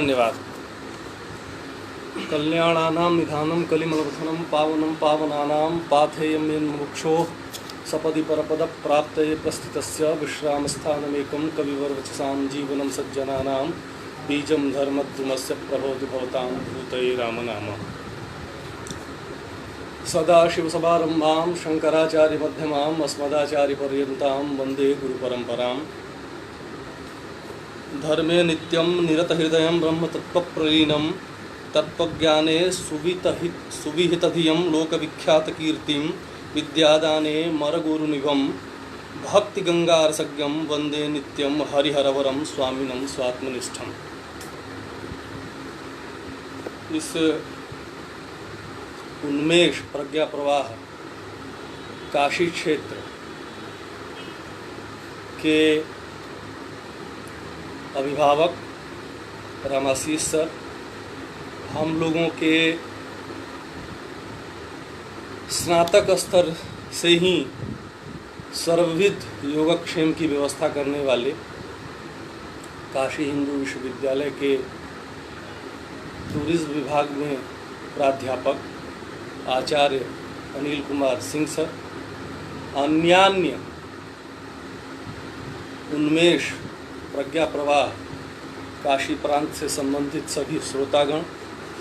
धन्यवाद। कल्याणानां निधानं कलिमलवथनं पावनं पावनानां पाथेयं मुमुक्षोः सपदि परपदप्राप्तये प्रस्थितस्य विश्रामस्थानमेकं कविवर्वचसां जीवनं सज्जनानां बीजं धर्मद्रुमस्य प्रभवतु भवतां भूतये रामनाम। सदाशिवसमारम्भां शङ्कराचार्यमध्यमाम् अस्मदाचार्यपर्यन्तां वन्दे गुरुपरम्पराम्। धर्मे नित्यं निरतहृदयं ब्रह्मतत्त्वप्रलीनं तत्त्वज्ञाने सुविहितधियं लोकविख्यातकीर्तिं विद्यादाने मरगुरुनिभं भक्तिगंगारसज्ञं वन्दे नित्यं हरिहरवरं स्वामिनं स्वात्मनिष्ठम्। इस उन्मेष प्रज्ञा प्रवाह काशी क्षेत्र के अभिभावक रामाशीष सर हम लोगों के स्नातक स्तर से ही सर्वविध योगक्षेम की व्यवस्था करने वाले काशी हिंदू विश्वविद्यालय के टूरिज्म विभाग में प्राध्यापक आचार्य अनिल कुमार सिंह सर, अन्यान्य उन्मेष प्रज्ञा प्रवाह काशी प्रांत से संबंधित सभी श्रोतागण,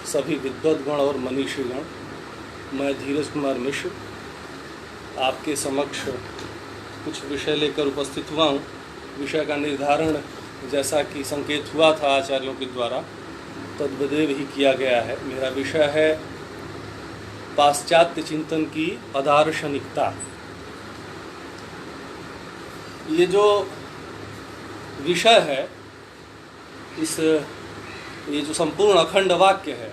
सभी विद्वद्गण और मनीषीगण, मैं धीरज कुमार मिश्र आपके समक्ष कुछ विषय लेकर उपस्थित हुआ हूँ। विषय का निर्धारण जैसा कि संकेत हुआ था आचार्यों के द्वारा तद्वदेव ही किया गया है। मेरा विषय है पाश्चात्य चिंतन की अदार्शनिकता। ये जो विषय है, ये जो संपूर्ण अखंड वाक्य है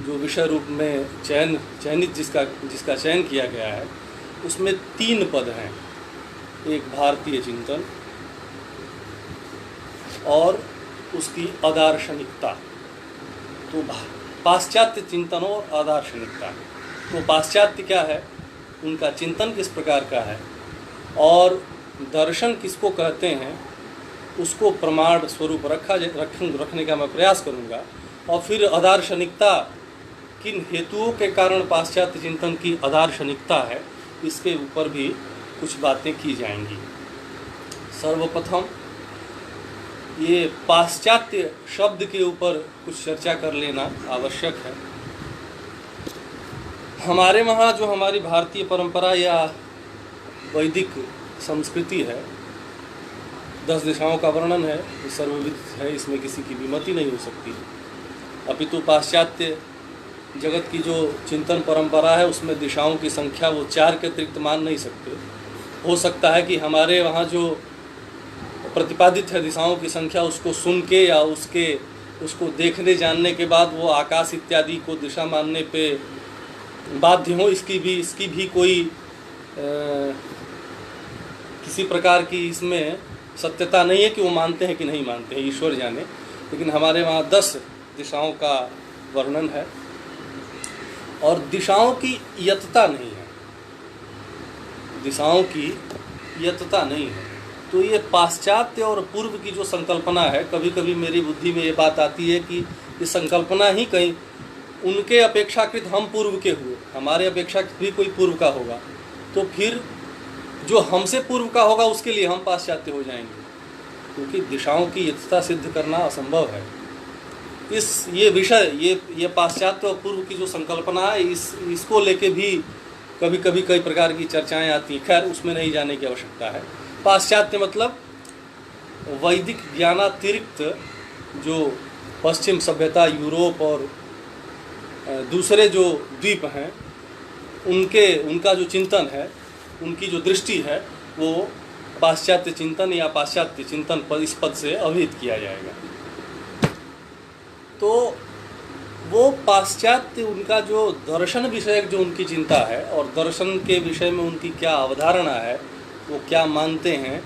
जो विषय रूप में चयनित जिसका चयन किया गया है, उसमें 3 पद हैं। एक भारतीय चिंतन और उसकी अदार्शनिकता। तो पाश्चात्य चिंतन और अदार्शनिकता, तो पाश्चात्य क्या है, उनका चिंतन किस प्रकार का है और दर्शन किसको कहते हैं, उसको प्रमाण स्वरूप रखने का मैं प्रयास करूंगा। और फिर अदार्शनिकता, किन हेतुओं के कारण पाश्चात्य चिंतन की अदार्शनिकता है, इसके ऊपर भी कुछ बातें की जाएंगी। सर्वप्रथम ये पाश्चात्य शब्द के ऊपर कुछ चर्चा कर लेना आवश्यक है। हमारे वहाँ जो हमारी भारतीय परंपरा या वैदिक संस्कृति है, 10 दिशाओं का वर्णन है, सर्वविद है, इसमें किसी की विमति नहीं हो सकती। अपितु पाश्चात्य जगत की जो चिंतन परंपरा है उसमें दिशाओं की संख्या वो 4 के अतिरिक्त मान नहीं सकते। हो सकता है कि हमारे वहाँ जो प्रतिपादित है दिशाओं की संख्या, उसको सुन के या उसको देखने जानने के बाद वो आकाश इत्यादि को दिशा मानने पे बाध्य हो। इसकी भी कोई किसी प्रकार की इसमें सत्यता नहीं है कि वो मानते हैं कि नहीं मानते हैं, ईश्वर जाने। लेकिन हमारे वहाँ 10 दिशाओं का वर्णन है और दिशाओं की यतता नहीं है, दिशाओं की यतता नहीं है। तो ये पाश्चात्य और पूर्व की जो संकल्पना है, कभी कभी मेरी बुद्धि में ये बात आती है कि ये संकल्पना ही कहीं उनके अपेक्षाकृत हम पूर्व के हुए, हमारे अपेक्षाकृत भी कोई पूर्व का होगा, तो फिर जो हमसे पूर्व का होगा उसके लिए हम पाश्चात्य हो जाएंगे, क्योंकि दिशाओं की यथता सिद्ध करना असंभव है। ये विषय, ये पाश्चात्य और पूर्व की जो संकल्पना है, इसको लेके भी कभी कभी कई प्रकार की चर्चाएं आती हैं। खैर, उसमें नहीं जाने की आवश्यकता है। पाश्चात्य मतलब वैदिक ज्ञानातिरिक्त जो पश्चिम सभ्यता, यूरोप और दूसरे जो द्वीप हैं, उनका जो चिंतन है, उनकी जो दृष्टि है, वो पाश्चात्य चिंतन या पाश्चात्य चिंतन पर इस पद से अभिहित किया जाएगा। तो वो पाश्चात्य, उनका जो दर्शन विषयक जो उनकी चिंता है और दर्शन के विषय में उनकी क्या अवधारणा है, वो क्या मानते हैं,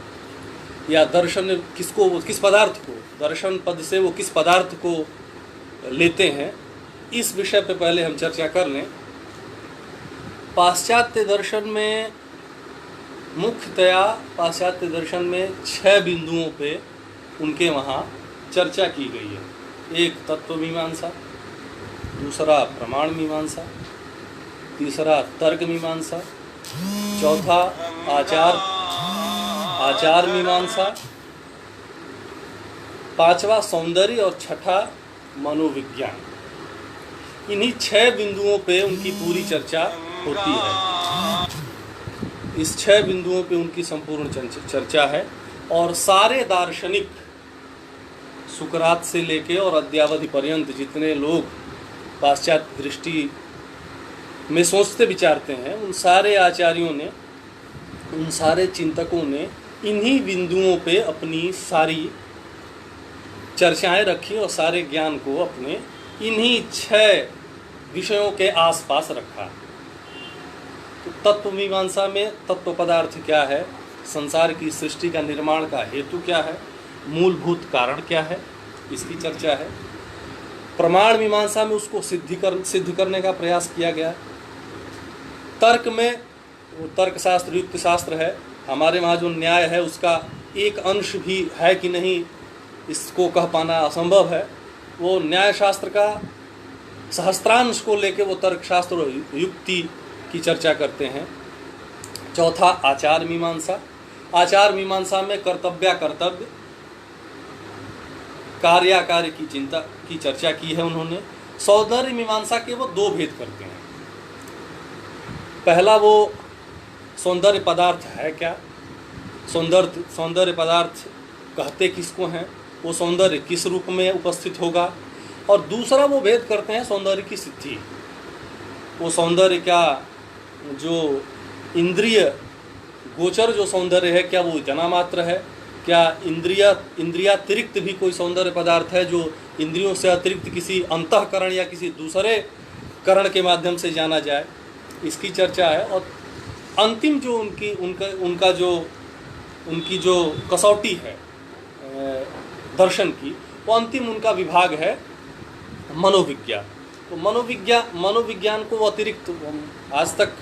या दर्शन किस पदार्थ को, दर्शन पद से वो किस पदार्थ को लेते हैं, इस विषय पे पहले हम चर्चा कर लें। पाश्चात्य दर्शन में मुख्यतया पाश्चात्य दर्शन में 6 बिंदुओं पे उनके वहाँ चर्चा की गई है। एक तत्व मीमांसा, दूसरा प्रमाण मीमांसा, तीसरा तर्क मीमांसा, चौथा आचार मीमांसा, पांचवा सौंदर्य और छठा मनोविज्ञान। इन्हीं 6 बिंदुओं पे उनकी पूरी चर्चा होती है। इस 6 बिंदुओं पे उनकी संपूर्ण चर्चा है। और सारे दार्शनिक सुकरात से लेके और अद्यावधि पर्यंत जितने लोग पाश्चात्य दृष्टि में सोचते विचारते हैं, उन सारे आचार्यों ने, उन सारे चिंतकों ने इन्हीं बिंदुओं पे अपनी सारी चर्चाएं रखी और सारे ज्ञान को अपने इन्हीं 6 विषयों के आसपास रखा। तो तत्व मीमांसा में तत्व पदार्थ क्या है, संसार की सृष्टि का निर्माण का हेतु क्या है, मूलभूत कारण क्या है, इसकी चर्चा है। प्रमाण मीमांसा में उसको सिद्ध करने का प्रयास किया गया। तर्क में वो तर्कशास्त्र युक्त शास्त्र है, हमारे वहाँ जो न्याय है उसका एक अंश भी है कि नहीं इसको कह पाना असंभव है। वो न्याय शास्त्र का सहस्त्रांश को लेके वो तर्कशास्त्र और युक्ति की चर्चा करते हैं। चौथा आचार मीमांसा। आचार मीमांसा में कर्तव्य कार्याकार्य की चिंता की चर्चा की है उन्होंने। सौंदर्य मीमांसा के वो 2 भेद करते हैं। पहला वो सौंदर्य पदार्थ है क्या, सौंदर्य पदार्थ कहते किसको हैं, वो सौंदर्य किस रूप में उपस्थित होगा। और दूसरा वो भेद करते हैं सौंदर्य की सिद्धि। वो सौंदर्य क्या जो इंद्रिय गोचर जो सौंदर्य है, क्या वो इतना मात्र है, क्या इंद्रियातिरिक्त भी कोई सौंदर्य पदार्थ है जो इंद्रियों से अतिरिक्त किसी अंतःकरण या किसी दूसरे करण के माध्यम से जाना जाए, इसकी चर्चा है। और अंतिम जो उनकी जो कसौटी है दर्शन की, वो अंतिम उनका विभाग है मनोविज्ञान। तो मनोविज्ञान को अतिरिक्त आज तक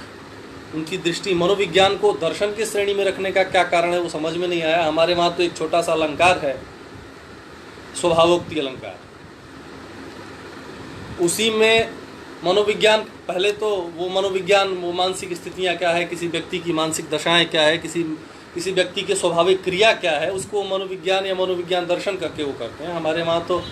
उनकी दृष्टि मनोविज्ञान को दर्शन की श्रेणी में रखने का क्या कारण है वो समझ में नहीं आया। हमारे वहाँ तो एक छोटा सा अलंकार है, स्वभावोक्ति अलंकार, उसी में मनोविज्ञान, पहले तो वो मनोविज्ञान वो मानसिक स्थितियाँ क्या है, किसी व्यक्ति की मानसिक दशाएं क्या है, किसी व्यक्ति के स्वाभाविक क्रिया क्या है, उसको मनोविज्ञान या मनोविज्ञान दर्शन करके वो करते हैं। हमारे वहाँ तो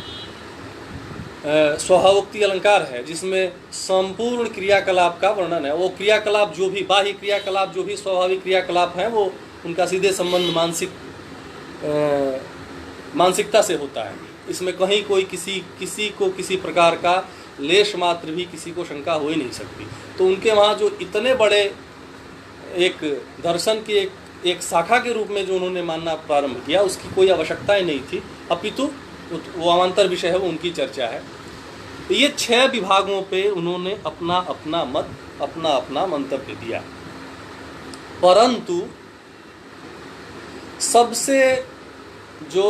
स्वभावोक्ति अलंकार है जिसमें संपूर्ण क्रियाकलाप का वर्णन है। वो क्रियाकलाप जो भी बाह्य क्रियाकलाप जो भी स्वाभाविक क्रियाकलाप हैं वो उनका सीधे संबंध मानसिकता से होता है। इसमें कहीं कोई किसी को किसी प्रकार का लेश मात्र भी किसी को शंका हो ही नहीं सकती। तो उनके वहाँ जो इतने बड़े एक दर्शन की एक शाखा के रूप में जो उन्होंने मानना प्रारंभ किया, उसकी कोई आवश्यकता ही नहीं थी, अपितु वो अवान्तर विषय है, वो उनकी चर्चा है। ये 6 विभागों पे उन्होंने अपना अपना मत, अपना अपना मंतव्य दिया। परंतु सबसे जो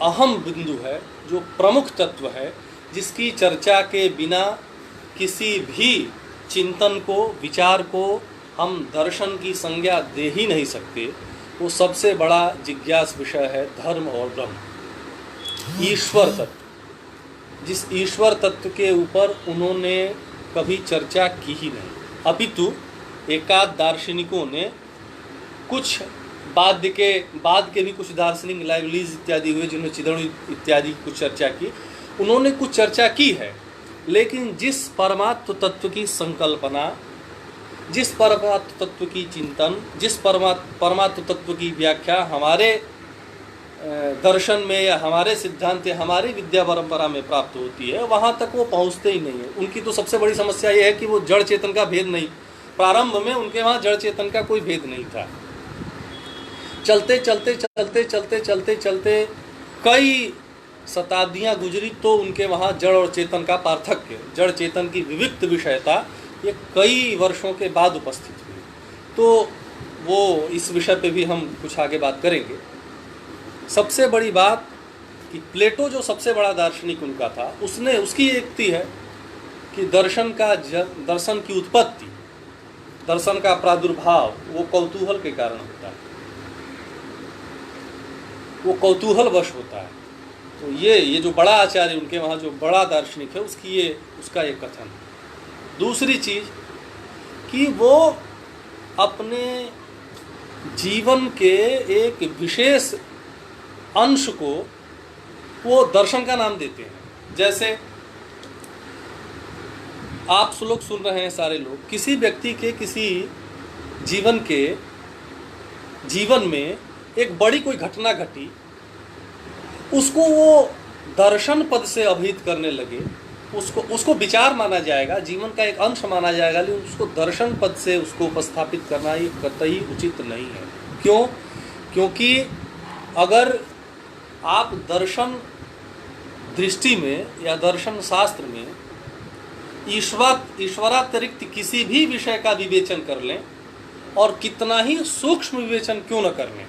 अहम बिंदु है, जो प्रमुख तत्व है, जिसकी चर्चा के बिना किसी भी चिंतन को, विचार को हम दर्शन की संज्ञा दे ही नहीं सकते, वो सबसे बड़ा जिज्ञास विषय है धर्म और ब्रह्म, ईश्वर तत्व। जिस ईश्वर तत्व के ऊपर उन्होंने कभी चर्चा की ही नहीं, अपितु एकाध दार्शनिकों ने कुछ बाद के भी कुछ दार्शनिक लाइवलीज इत्यादि हुए जिन्होंने चिदण इत्यादि कुछ चर्चा की, उन्होंने कुछ चर्चा की है। लेकिन जिस परमात्म तत्व की संकल्पना, जिस परमात्म तत्व की चिंतन, जिस परमात्म तत्व की व्याख्या हमारे दर्शन में या हमारे सिद्धांत या हमारी विद्या परंपरा में प्राप्त होती है, वहाँ तक वो पहुँचते ही नहीं है। उनकी तो सबसे बड़ी समस्या ये है कि वो जड़ चेतन का भेद नहीं, प्रारंभ में उनके वहाँ जड़ चेतन का कोई भेद नहीं था। चलते चलते चलते चलते चलते चलते कई शताब्दियाँ गुजरी तो उनके वहाँ जड़ और चेतन का पार्थक्य, जड़ चेतन की विविक्त विषयता ये कई वर्षों के बाद उपस्थित हुई। तो वो इस विषय पे भी हम कुछ आगे बात करेंगे। सबसे बड़ी बात कि प्लेटो जो सबसे बड़ा दार्शनिक उनका था, उसने उसकी एक युक्ति है कि दर्शन की उत्पत्ति, दर्शन का प्रादुर्भाव वो कौतूहल के कारण होता है, वो कौतूहल वश होता है। तो ये जो बड़ा आचार्य उनके वहाँ जो बड़ा दार्शनिक है उसका ये कथन। दूसरी चीज़ कि वो अपने जीवन के एक विशेष अंश को वो दर्शन का नाम देते हैं। जैसे आप लोग सुन रहे हैं सारे लोग, किसी व्यक्ति के किसी जीवन में एक बड़ी कोई घटना घटी, उसको वो दर्शन पद से अभिहित करने लगे, उसको विचार माना जाएगा, जीवन का एक अंश माना जाएगा, लेकिन उसको दर्शन पद से उसको उपस्थापित करना ही कतई उचित नहीं है। क्यों? क्योंकि अगर आप दर्शन दृष्टि में या दर्शन शास्त्र में ईश्वरातिरिक्त किसी भी विषय का विवेचन कर लें और कितना ही सूक्ष्म विवेचन क्यों न कर लें,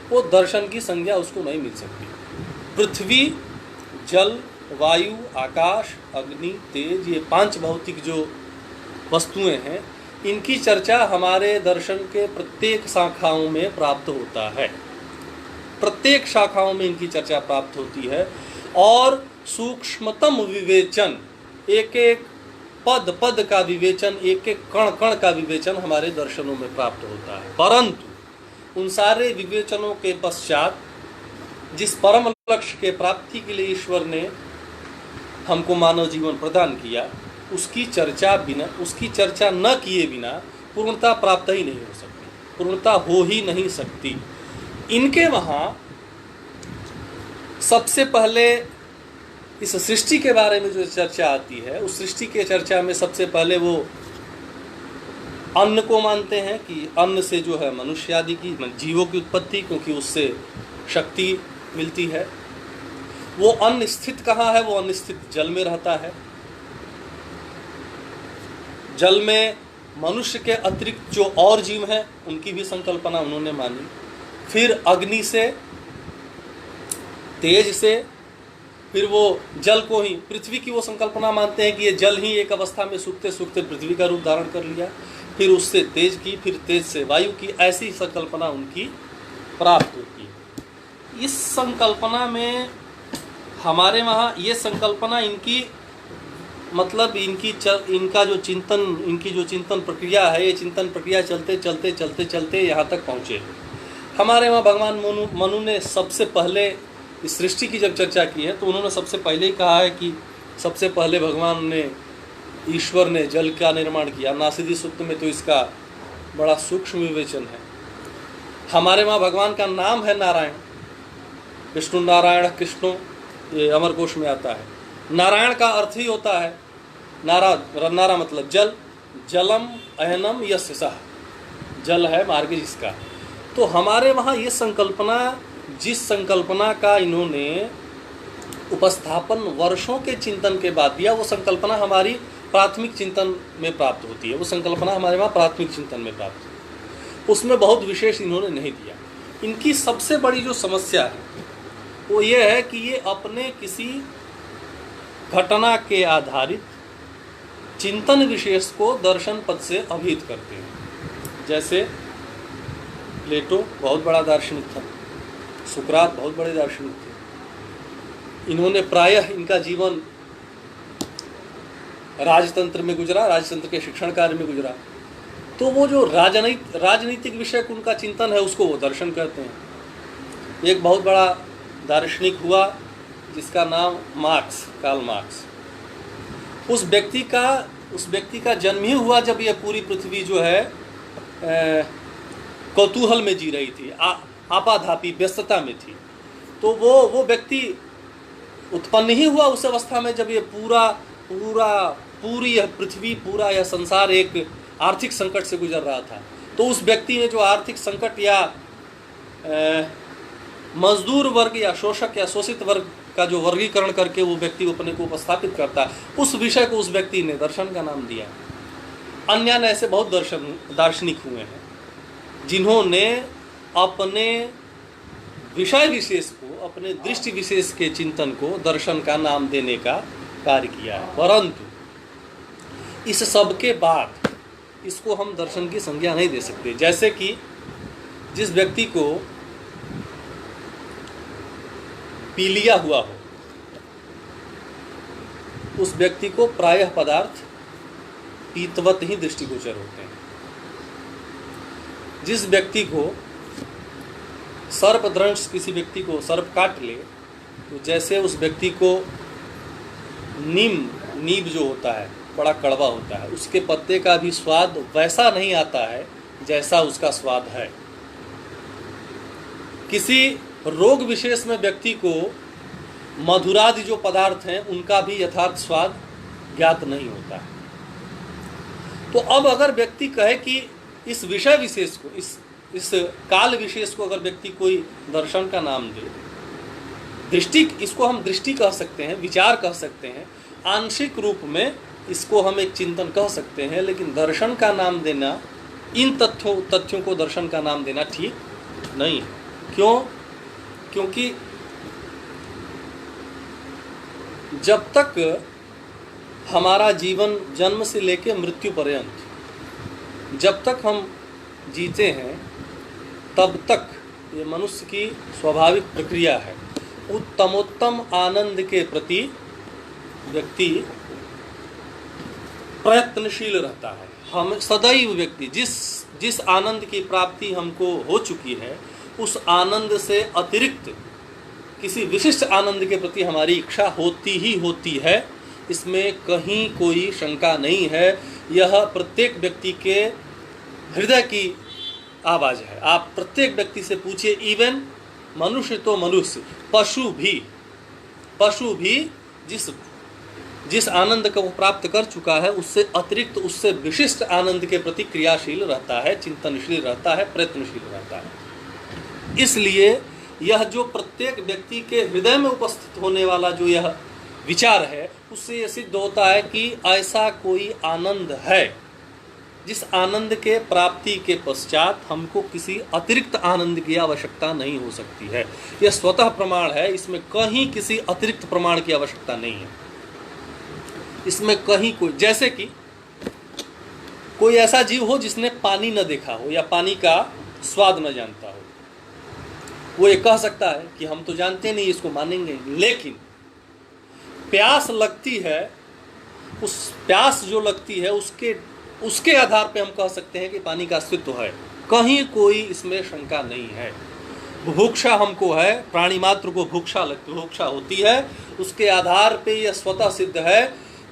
वो दर्शन की संज्ञा उसको नहीं मिल सकती। पृथ्वी, जल, वायु, आकाश, अग्नि, तेज, ये 5 भौतिक जो वस्तुएं हैं, इनकी चर्चा हमारे दर्शन के प्रत्येक शाखाओं में प्राप्त होता है। प्रत्येक शाखाओं में इनकी चर्चा प्राप्त होती है और सूक्ष्मतम विवेचन, एक एक पद का विवेचन, एक एक कण का विवेचन हमारे दर्शनों में प्राप्त होता है। परंतु उन सारे विवेचनों के पश्चात जिस परम लक्ष्य के प्राप्ति के लिए ईश्वर ने हमको मानव जीवन प्रदान किया, उसकी चर्चा न किए बिना पूर्णता प्राप्त ही नहीं हो सकती, पूर्णता हो ही नहीं सकती। इनके वहाँ सबसे पहले इस सृष्टि के बारे में जो चर्चा आती है, उस सृष्टि के चर्चा में सबसे पहले वो अन्न को मानते हैं कि अन्न से जो है मनुष्य आदि की जीवों की उत्पत्ति, क्योंकि उससे शक्ति मिलती है। वो अन्न स्थित कहाँ है? वो अन्न स्थित जल में रहता है। जल में मनुष्य के अतिरिक्त जो और जीव हैं उनकी भी संकल्पना उन्होंने मानी। फिर अग्नि से, तेज से, फिर वो जल को ही पृथ्वी की वो संकल्पना मानते हैं कि ये जल ही एक अवस्था में सूखते सूखते पृथ्वी का रूप धारण कर लिया। फिर उससे तेज की, फिर तेज से वायु की, ऐसी संकल्पना उनकी प्राप्त होती है। इस संकल्पना में हमारे वहाँ ये संकल्पना इनकी मतलब इनका जो चिंतन प्रक्रिया है, ये चिंतन प्रक्रिया चलते यहाँ तक पहुँचे। हमारे वहाँ भगवान मनु ने सबसे पहले इस सृष्टि की जब चर्चा की है तो उन्होंने सबसे पहले ही कहा है कि सबसे पहले ईश्वर ने जल का निर्माण किया। नासिदी सूक्त में तो इसका बड़ा सूक्ष्म विवेचन है। हमारे वहाँ भगवान का नाम है नारायण, विष्णु नारायण कृष्णो, ये अमरकोश में आता है। नारायण का अर्थ ही होता है नारा मतलब जल, जलम अहनम यस्य सः, जल है मार्ग जिसका। तो हमारे वहाँ ये संकल्पना, जिस संकल्पना का इन्होंने उपस्थापन वर्षों के चिंतन के बाद दिया, वो संकल्पना हमारी प्राथमिक चिंतन में प्राप्त होती है। वो संकल्पना हमारे वहाँ प्राथमिक चिंतन में प्राप्त होती है, उसमें बहुत विशेष इन्होंने नहीं दिया। इनकी सबसे बड़ी जो समस्या है वो ये है कि ये अपने किसी घटना के आधारित चिंतन विशेष को दर्शन पद से अभिहित करते हैं। जैसे प्लेटो बहुत बड़ा दार्शनिक था, सुकरात बहुत बड़े दार्शनिक थे। इन्होंने प्रायः इनका जीवन राजतंत्र में गुजरा, राजतंत्र के शिक्षण कार्य में गुजरा। तो वो जो राजनीतिक विषय को उनका चिंतन है उसको वो दर्शन कहते हैं। एक बहुत बड़ा दार्शनिक हुआ जिसका नाम कार्ल मार्क्स। उस व्यक्ति का जन्म ही हुआ जब ये पूरी पृथ्वी जो है कौतूहल में जी रही थी, आपाधापी व्यस्तता में थी। तो वो व्यक्ति उत्पन्न ही हुआ उस अवस्था में जब ये पूरी यह पृथ्वी, पूरा यह संसार एक आर्थिक संकट से गुजर रहा था। तो उस व्यक्ति ने जो आर्थिक संकट या मजदूर वर्ग या शोषक या शोषित वर्ग का जो वर्गीकरण करके वो व्यक्ति अपने को उपस्थापित करता है, उस विषय को उस व्यक्ति ने दर्शन का नाम दिया। अन्य ने ऐसे बहुत दार्शनिक हुए हैं जिन्होंने अपने विषय विशेष को, अपने दृष्टि विशेष के चिंतन को दर्शन का नाम देने का कार्य किया है। परंतु इस सब के बाद इसको हम दर्शन की संज्ञा नहीं दे सकते। जैसे कि जिस व्यक्ति को पीलिया हुआ हो, उस व्यक्ति को प्रायः पदार्थ पीतवत ही दृष्टिगोचर होते हैं। जिस व्यक्ति को सर्पदंश, किसी व्यक्ति को सर्प काट ले तो जैसे उस व्यक्ति को नीम जो होता है बड़ा कड़वा होता है, उसके पत्ते का भी स्वाद वैसा नहीं आता है जैसा उसका स्वाद है। किसी रोग विशेष में व्यक्ति को मधुरादि जो पदार्थ हैं उनका भी यथार्थ स्वाद ज्ञात नहीं होता है। तो अब अगर व्यक्ति कहे कि इस विषय विशेष को, इस काल विशेष को अगर व्यक्ति कोई दर्शन का नाम दे, दृष्टि, इसको हम दृष्टि कह सकते हैं, विचार कह सकते हैं, आंशिक रूप में इसको हम एक चिंतन कह सकते हैं, लेकिन दर्शन का नाम देना, इन तथ्यों को दर्शन का नाम देना ठीक नहीं है। क्यों? क्योंकि जब तक हमारा जीवन जन्म से लेकर मृत्यु पर्यंत जब तक हम जीते हैं तब तक ये मनुष्य की स्वाभाविक प्रक्रिया है, उत्तमोत्तम आनंद के प्रति व्यक्ति प्रयत्नशील रहता है। हम सदैव व्यक्ति जिस आनंद की प्राप्ति हमको हो चुकी है उस आनंद से अतिरिक्त किसी विशिष्ट आनंद के प्रति हमारी इच्छा होती ही होती है, इसमें कहीं कोई शंका नहीं है। यह प्रत्येक व्यक्ति के हृदय की आवाज़ है। आप प्रत्येक व्यक्ति से पूछिए, इवन मनुष्य तो मनुष्य, पशु भी जिस आनंद को प्राप्त कर चुका है उससे अतिरिक्त, उससे विशिष्ट आनंद के प्रति क्रियाशील रहता है, चिंतनशील रहता है, प्रयत्नशील रहता है। इसलिए यह जो प्रत्येक व्यक्ति के हृदय में उपस्थित होने वाला जो यह विचार है, उससे यह सिद्ध होता है कि ऐसा कोई आनंद है जिस आनंद के प्राप्ति के पश्चात हमको किसी अतिरिक्त आनंद की आवश्यकता नहीं हो सकती है। यह स्वतः प्रमाण है, इसमें कहीं किसी अतिरिक्त प्रमाण की आवश्यकता नहीं है। इसमें कहीं कोई, जैसे कि कोई ऐसा जीव हो जिसने पानी न देखा हो या पानी का स्वाद न जानता हो, वो ये कह सकता है कि हम तो जानते नहीं, इसको मानेंगे। लेकिन प्यास लगती है, उस प्यास जो लगती है उसके आधार पे हम कह सकते हैं कि पानी का अस्तित्व है, कहीं कोई इसमें शंका नहीं है। बुभुक्षा हमको है, प्राणी मात्र को बुभुक्षा होती है, उसके आधार पे यह स्वतः सिद्ध है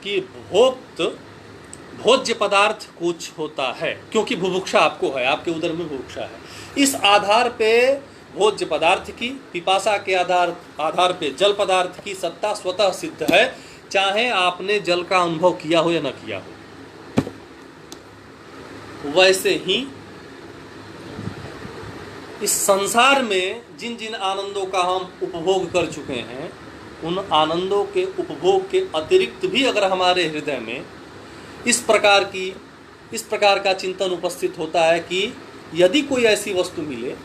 कि भोज्य पदार्थ कुछ होता है, क्योंकि बुभुक्षा आपको है, आपके उदर में बुभुक्षा है। इस आधार पे भोज्य पदार्थ की, पिपासा के आधार पे जल पदार्थ की सत्ता स्वतः सिद्ध है, चाहे आपने जल का अनुभव किया हो या न किया हो। वैसे ही इस संसार में जिन जिन आनंदों का हम उपभोग कर चुके हैं, उन आनंदों के उपभोग के अतिरिक्त भी अगर हमारे हृदय में इस प्रकार का चिंतन उपस्थित होता है कि यदि कोई ऐसी वस्तु मिले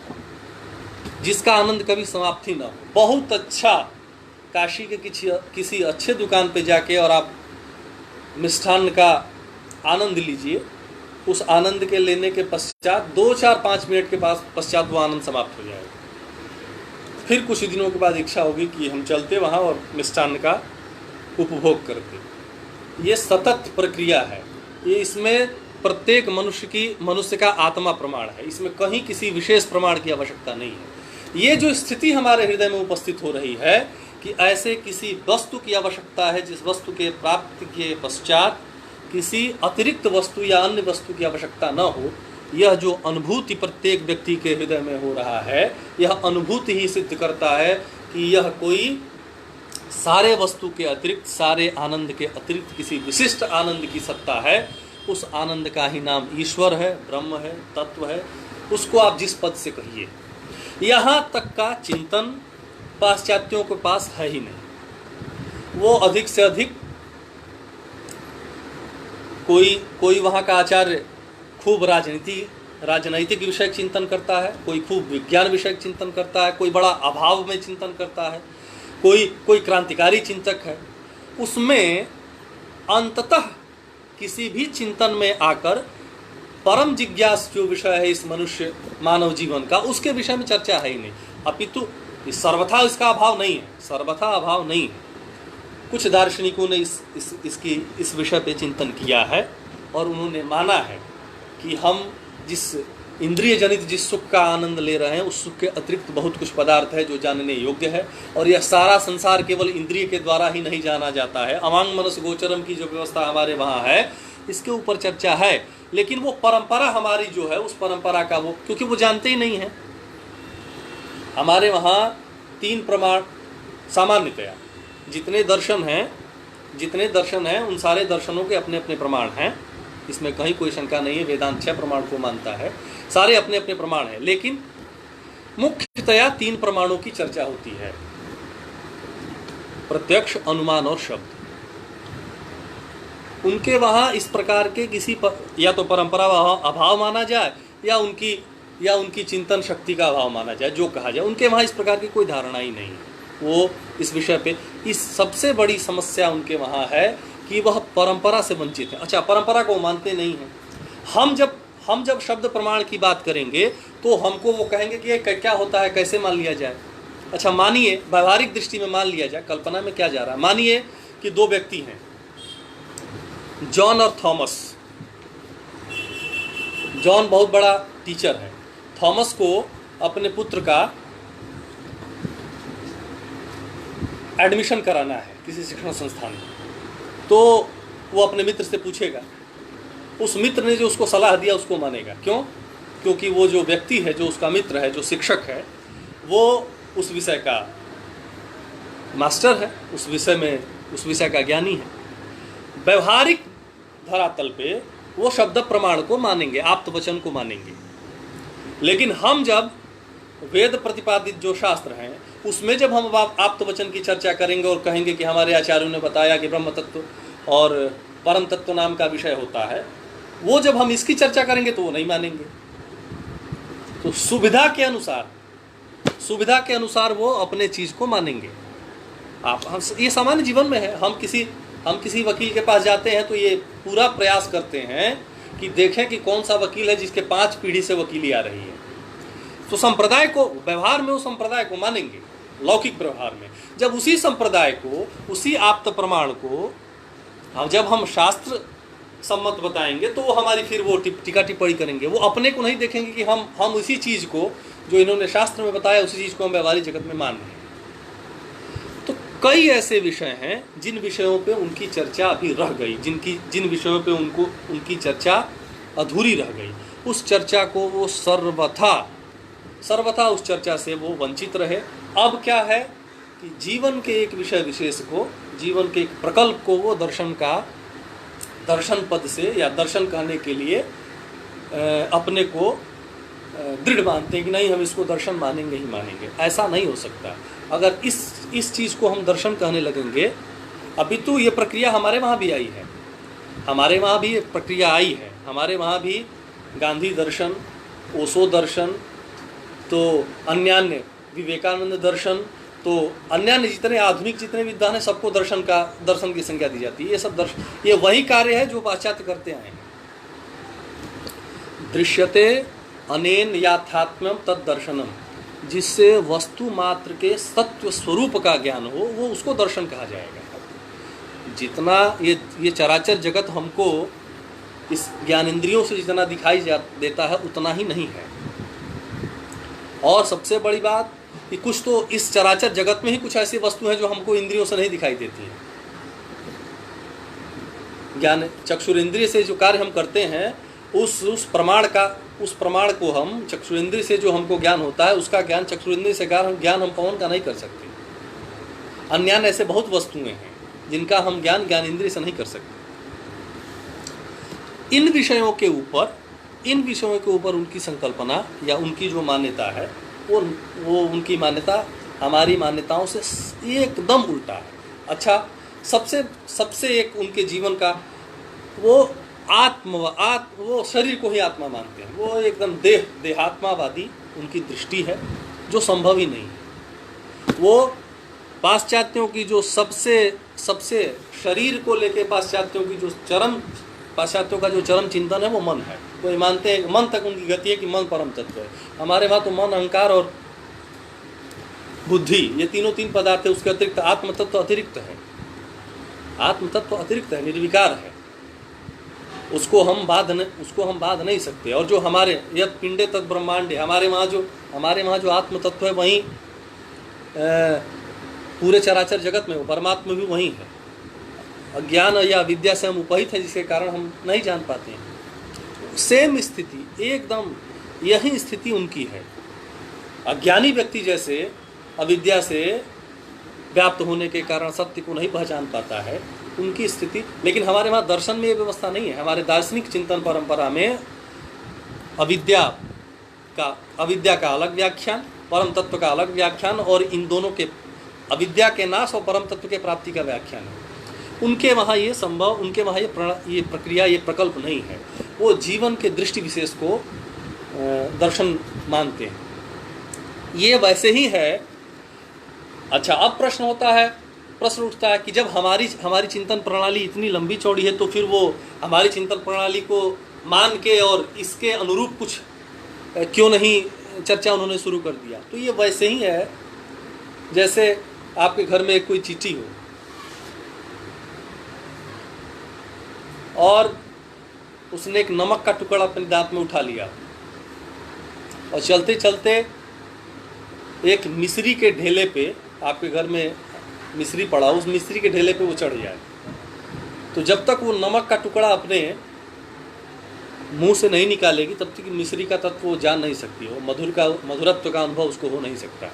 जिसका आनंद कभी समाप्ति न हो, बहुत अच्छा, काशी के किसी अच्छे दुकान पे जाके और आप मिष्ठान्न का आनंद लीजिए, उस आनंद के लेने के पश्चात 2, 4, 5 मिनट के पश्चात वो आनंद समाप्त हो जाएगा। फिर कुछ दिनों के बाद इच्छा होगी कि हम चलते वहाँ और मिष्ठान्न का उपभोग करते। ये सतत प्रक्रिया है, ये इसमें प्रत्येक मनुष्य का आत्मा प्रमाण है, इसमें कहीं किसी विशेष प्रमाण की आवश्यकता नहीं है। ये जो स्थिति हमारे हृदय में उपस्थित हो रही है कि ऐसे किसी वस्तु की आवश्यकता है जिस वस्तु के प्राप्ति के पश्चात किसी अतिरिक्त वस्तु या अन्य वस्तु की आवश्यकता न हो, यह जो अनुभूति प्रत्येक व्यक्ति के हृदय में हो रहा है, यह अनुभूति ही सिद्ध करता है कि यह कोई सारे वस्तु के अतिरिक्त, सारे आनंद के अतिरिक्त किसी विशिष्ट आनंद की सत्ता है। उस आनंद का ही नाम ईश्वर है, ब्रह्म है, तत्व है, उसको आप जिस पद से कहिए। यहाँ तक का चिंतन पाश्चात्यों के पास है ही नहीं। वो अधिक से अधिक कोई वहाँ का आचार्य खूब राजनैतिक विषय चिंतन करता है, कोई खूब विज्ञान विषय चिंतन करता है, कोई बड़ा अभाव में चिंतन करता है, कोई क्रांतिकारी चिंतक है। उसमें अंततः किसी भी चिंतन में आकर परम जिज्ञास जो विषय है इस मनुष्य मानव जीवन का, उसके विषय में चर्चा है ही नहीं। अपितु सर्वथा इसका अभाव नहीं है, सर्वथा अभाव नहीं है। कुछ दार्शनिकों ने इस विषय पे चिंतन किया है और उन्होंने माना है कि हम जिस इंद्रिय जनित जिस सुख का आनंद ले रहे हैं उस सुख के अतिरिक्त बहुत कुछ पदार्थ है जो जानने योग्य है, और यह सारा संसार केवल इंद्रिय के द्वारा ही नहीं जाना जाता है। अवांग मनस गोचरम की जो व्यवस्था हमारे वहाँ है इसके ऊपर चर्चा है, लेकिन वो परंपरा हमारी जो है उस परंपरा का वो, क्योंकि वो जानते ही नहीं है। हमारे वहाँ 3 प्रमाण सामान्यतया जितने दर्शन हैं उन सारे दर्शनों के अपने अपने प्रमाण हैं, इसमें कहीं कोई शंका नहीं है। वेदांत 6 प्रमाण को मानता है, सारे अपने अपने प्रमाण हैं, लेकिन मुख्यतया 3 प्रमाणों की चर्चा होती है, प्रत्यक्ष, अनुमान और शब्द। उनके वहाँ इस प्रकार के या तो परंपरा अभाव माना जाए या उनकी चिंतन शक्ति का अभाव माना जाए, जो कहा जाए, उनके वहाँ इस प्रकार की कोई धारणा ही नहीं है। वो इस विषय पे इस सबसे बड़ी समस्या उनके वहाँ है कि वह परंपरा से वंचित है। अच्छा, परंपरा को मानते नहीं हैं। हम जब शब्द प्रमाण की बात करेंगे तो हमको वो कहेंगे कि ये क्या होता है, कैसे मान लिया जाए। अच्छा, मानिए व्यवहारिक दृष्टि में मान लिया जाए, कल्पना में क्या जा रहा है। मानिए कि 2 व्यक्ति हैं, जॉन और थॉमस। जॉन बहुत बड़ा टीचर है, थॉमस को अपने पुत्र का एडमिशन कराना है किसी शिक्षण संस्थान में, तो वो अपने मित्र से पूछेगा। उस मित्र ने जो उसको सलाह दिया उसको मानेगा। क्यों? क्योंकि वो जो व्यक्ति है, जो उसका मित्र है, जो शिक्षक है, वो उस विषय का मास्टर है, उस विषय का ज्ञानी है। व्यवहारिक धरातल पे वो शब्द प्रमाण को मानेंगे, आप्त वचन को मानेंगे। लेकिन हम जब वेद प्रतिपादित जो शास्त्र हैं उसमें जब हम आप्त वचन की चर्चा करेंगे और कहेंगे कि हमारे आचार्यों ने बताया कि ब्रह्म तत्व और परम तत्व नाम का विषय होता है, वो जब हम इसकी चर्चा करेंगे तो वो नहीं मानेंगे। तो सुविधा के अनुसार वो अपने चीज को मानेंगे। ये सामान्य जीवन में है। हम किसी वकील के पास जाते हैं तो ये पूरा प्रयास करते हैं कि देखें कि कौन सा वकील है जिसके 5 पीढ़ी से वकीली आ रही है। तो संप्रदाय को व्यवहार में, उस संप्रदाय को मानेंगे। लौकिक व्यवहार में जब उसी संप्रदाय को, उसी आप्त प्रमाण को जब हम शास्त्र सम्मत बताएंगे तो वो हमारी फिर वो टीका टिप्पणी करेंगे। वो अपने को नहीं देखेंगे कि हम उसी चीज को जो इन्होंने शास्त्र में बताया उसी चीज को हम व्यवहारिक जगत में मान रहे हैं। तो कई ऐसे विषय हैं जिन विषयों पे उनकी चर्चा अभी रह गई, जिन विषयों पे उनकी चर्चा अधूरी रह गई। उस चर्चा को वो सर्वथा उस चर्चा से वो वंचित रहे। अब क्या है कि जीवन के एक विषय विशेष को, जीवन के एक प्रकल्प को वो दर्शन पद से या दर्शन कहने के लिए अपने को दृढ़ मानते हैं कि नहीं, हम इसको दर्शन मानेंगे ही मानेंगे। ऐसा नहीं हो सकता। अगर इस चीज़ को हम दर्शन कहने लगेंगे, अभी तो ये प्रक्रिया हमारे वहाँ भी आई है, हमारे वहाँ भी एक प्रक्रिया आई है। हमारे वहाँ भी गांधी दर्शन, ओशो दर्शन, तो अन्यान्य विवेकानंद दर्शन, तो अन्यान्य जितने आधुनिक जितने विद्वान हैं सबको दर्शन की संज्ञा दी जाती है। ये सब दर्शन, ये वही कार्य है जो पाश्चात्य करते आए हैं। दृश्यते अनेन याथात्म्यम तद दर्शनम, जिससे वस्तु मात्र के सत्व स्वरूप का ज्ञान हो, वो उसको दर्शन कहा जाएगा। जितना ये चराचर जगत हमको इस ज्ञानेंद्रियों से जितना दिखाई देता है उतना ही नहीं है। और सबसे बड़ी बात कि कुछ तो इस चराचर जगत में ही कुछ ऐसी वस्तु हैं जो हमको इंद्रियों से नहीं दिखाई देती हैं। ज्ञान चक्षुरेंद्रिय से जो कार्य हम करते हैं उस प्रमाण को हम चक्षुरेंद्रिय से जो हमको ज्ञान होता है उसका ज्ञान चक्षुरेंद्रिय से ज्ञान हम पवन का नहीं कर सकते। अन्य ऐसे बहुत वस्तुएं हैं जिनका हम ज्ञानेंद्रिय से नहीं कर सकते। इन विषयों के ऊपर उनकी संकल्पना या उनकी जो मान्यता है वो उनकी मान्यता हमारी मान्यताओं से एकदम उल्टा है। अच्छा, सबसे एक उनके जीवन का वो वो शरीर को ही आत्मा मानते हैं। वो एकदम देहात्मावादी उनकी दृष्टि है जो संभव ही नहीं है। वो पाश्चात्यों की जो सबसे शरीर को लेके पाश्चात्यों का जो चरम चिंतन है वो मन है। वो मानते हैं मन तक उनकी गति है कि मन परम तत्व है। हमारे वहाँ तो मन, अहंकार और बुद्धि, ये तीन पदार्थ है, उसके अतिरिक्त आत्म तत्व अतिरिक्त है। आत्म तत्व अतिरिक्त है, निर्विकार है, उसको हम बाध नहीं सकते। और जो हमारे यद पिंडे तद ब्रह्मांडे, हमारे वहाँ जो आत्म तत्व है वहीं पूरे चराचर जगत में वो परमात्मा भी वहीं है। अज्ञान या विद्या से हम उपहित है, जिसके कारण हम नहीं जान पाते हैं। सेम स्थिति, एकदम यही स्थिति उनकी है। अज्ञानी व्यक्ति जैसे अविद्या से व्याप्त होने के कारण सत्य को नहीं पहचान पाता है, उनकी स्थिति। लेकिन हमारे वहाँ दर्शन में ये व्यवस्था नहीं है। हमारे दार्शनिक चिंतन परंपरा में अविद्या का अलग व्याख्यान, परम तत्व का अलग व्याख्यान, और इन दोनों के अविद्या के नाश और परम तत्व के प्राप्ति का व्याख्यान है। उनके वहाँ ये संभव, उनके वहाँ ये प्रक्रिया, ये प्रकल्प नहीं है। वो जीवन के दृष्टि विशेष को दर्शन मानते हैं। ये वैसे ही है। अच्छा, अब प्रश्न उठता है कि जब हमारी चिंतन प्रणाली इतनी लंबी चौड़ी है, तो फिर वो हमारी चिंतन प्रणाली को मान के और इसके अनुरूप कुछ क्यों नहीं चर्चा उन्होंने शुरू कर दिया। तो ये वैसे ही है जैसे आपके घर में कोई चींटी हो और उसने एक नमक का टुकड़ा अपने दांत में उठा लिया और चलते चलते एक मिश्री के ढेले पे, आपके घर में मिश्री पड़ा, उस मिश्री के ढेले पे वो चढ़ जाए, तो जब तक वो नमक का टुकड़ा अपने मुंह से नहीं निकालेगी तब तक मिश्री का तत्व वो जान नहीं सकती, वो मधुरत्व का अनुभव उसको हो नहीं सकता।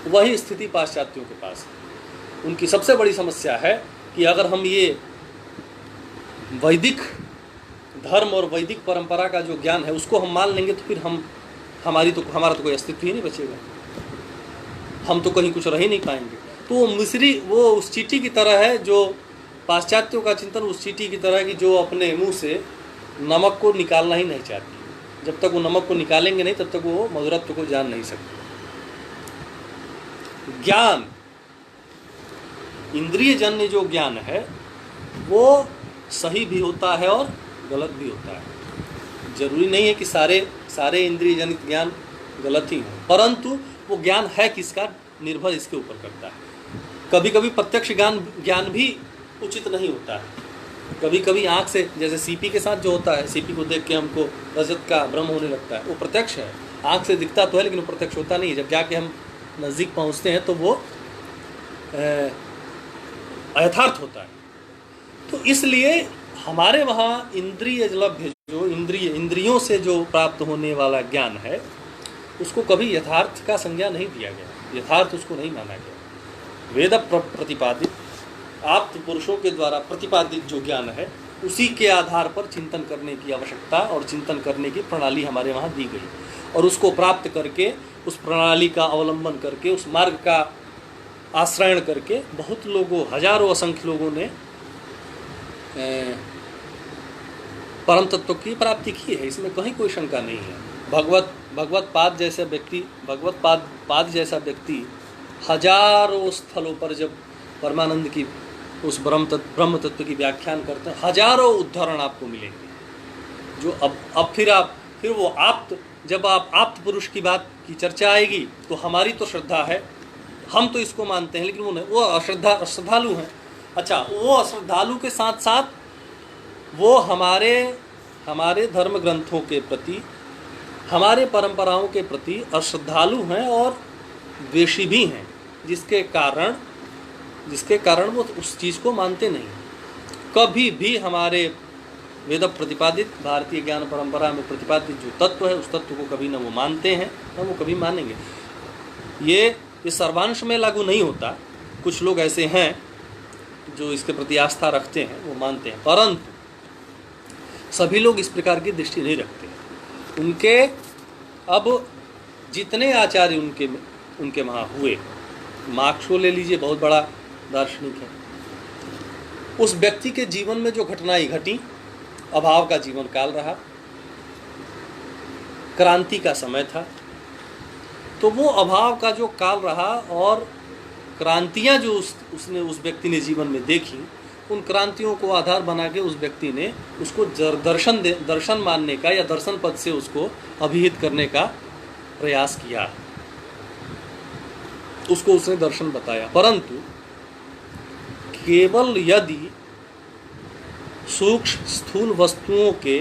वही स्थिति पाश्चात्यों के पास है। उनकी सबसे बड़ी समस्या है कि अगर हम ये वैदिक धर्म और वैदिक परंपरा का जो ज्ञान है उसको हम मान लेंगे, तो फिर हमारा तो कोई अस्तित्व ही नहीं बचेगा, हम तो कहीं कुछ रह ही नहीं पाएंगे। तो वो मिश्री, वो उस चींटी की तरह है, जो पाश्चात्यों का चिंतन उस चींटी की तरह है कि जो अपने मुंह से नमक को निकालना ही नहीं चाहती। जब तक वो नमक को निकालेंगे नहीं तब तक वो मधुरत्व को जान नहीं सकते। ज्ञान, इंद्रिय जन्य जो ज्ञान है वो सही भी होता है और गलत भी होता है। जरूरी नहीं है कि सारे इंद्रिय जनित ज्ञान गलत ही हो, परंतु वो ज्ञान है किसका निर्भर इसके ऊपर करता है। कभी कभी प्रत्यक्ष ज्ञान भी उचित नहीं होता है। कभी कभी आँख से, जैसे सीपी के साथ जो होता है, सीपी को देख के हमको रजत का भ्रम होने लगता है, वो प्रत्यक्ष है, आँख से दिखता तो है लेकिन वो प्रत्यक्ष होता नहीं है। जब जाके हम नज़दीक पहुँचते हैं तो वो अयथार्थ होता है। तो इसलिए हमारे वहाँ इंद्रिय लभ्य, जो इंद्रियों से जो प्राप्त होने वाला ज्ञान है उसको कभी यथार्थ का संज्ञा नहीं दिया गया, यथार्थ उसको नहीं माना गया। वेद प्रतिपादित आप्त पुरुषों के द्वारा प्रतिपादित जो ज्ञान है उसी के आधार पर चिंतन करने की आवश्यकता और चिंतन करने की प्रणाली हमारे वहाँ दी गई, और उसको प्राप्त करके, उस प्रणाली का अवलंबन करके, उस मार्ग का आश्रयण करके बहुत लोगों, हजारों असंख्य लोगों ने परम तत्व की प्राप्ति की है। इसमें कहीं कोई शंका नहीं है। भगवत पाद जैसा व्यक्ति हजारों स्थलों पर जब परमानंद की उस ब्रह्म तत्व की व्याख्यान करते हैं, हजारों उदाहरण आपको मिलेंगे। जो फिर वो जब आप आप्त पुरुष की बात की चर्चा आएगी तो हमारी तो श्रद्धा है, हम तो इसको मानते हैं, लेकिन वो अश्रद्धालु हैं। अच्छा, वो अश्रद्धालु के साथ साथ वो हमारे धर्म ग्रंथों के प्रति, हमारे परंपराओं के प्रति अश्रद्धालु हैं और द्वेषी भी हैं, जिसके कारण वो उस चीज़ को मानते नहीं। कभी भी हमारे वेद प्रतिपादित भारतीय ज्ञान परंपरा में प्रतिपादित जो तत्व है उस तत्व को कभी न वो मानते हैं न वो कभी मानेंगे। ये सर्वांश में लागू नहीं होता। कुछ लोग ऐसे हैं जो इसके प्रति आस्था रखते हैं, वो मानते हैं, परंतु सभी लोग इस प्रकार की दृष्टि नहीं रखते। उनके अब जितने आचार्य उनके वहाँ हुए, मार्क्स को ले लीजिए, बहुत बड़ा दार्शनिक है। उस व्यक्ति के जीवन में जो घटनाएं घटी, अभाव का जीवन काल रहा, क्रांति का समय था, तो वो अभाव का जो काल रहा और क्रांतियां जो उस व्यक्ति ने जीवन में देखी, उन क्रांतियों को आधार बना के उस व्यक्ति ने उसको दर्शन मानने का या दर्शन पद से उसको अभिहित करने का प्रयास किया, उसको उसने दर्शन बताया। परंतु केवल यदि सूक्ष्म स्थूल वस्तुओं के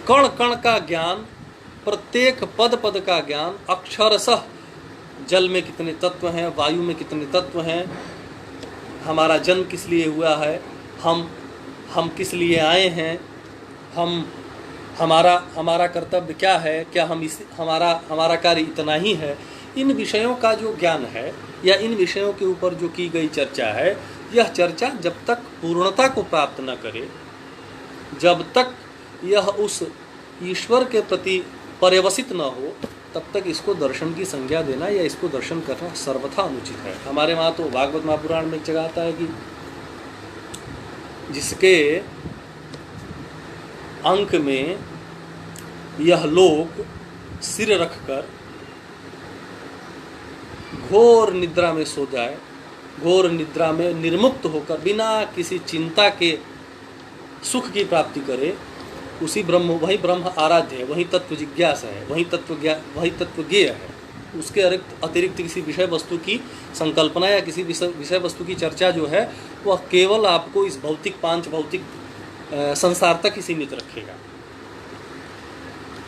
कण कण का ज्ञान, प्रत्येक पद पद का ज्ञान, अक्षरशः जल में कितने तत्व हैं, वायु में कितने तत्व हैं, हमारा जन्म किस लिए हुआ है, हम किस लिए आए हैं, हमारा कर्तव्य क्या है, क्या हमारा कार्य इतना ही है, इन विषयों का जो ज्ञान है या इन विषयों के ऊपर जो की गई चर्चा है, यह चर्चा जब तक पूर्णता को प्राप्त न करे, जब तक यह उस ईश्वर के प्रति पर्यवसित न हो, तब तक इसको दर्शन की संज्ञा देना या इसको दर्शन करना सर्वथा अनुचित है। हमारे वहाँ तो भागवत महापुराण में एक जगह आता है कि जिसके अंक में यह लोग सिर रखकर घोर निद्रा में सो जाए, घोर निद्रा में निर्मुक्त होकर बिना किसी चिंता के सुख की प्राप्ति करे, उसी वही ब्रह्म आराध्य है, वही तत्व जिज्ञासा है, वही तत्व ज्ञेय है। उसके अतिरिक्त किसी विषय वस्तु की संकल्पना या किसी विषय वस्तु की चर्चा जो है वह केवल आपको इस पांच भौतिक संसार तक ही सीमित रखेगा।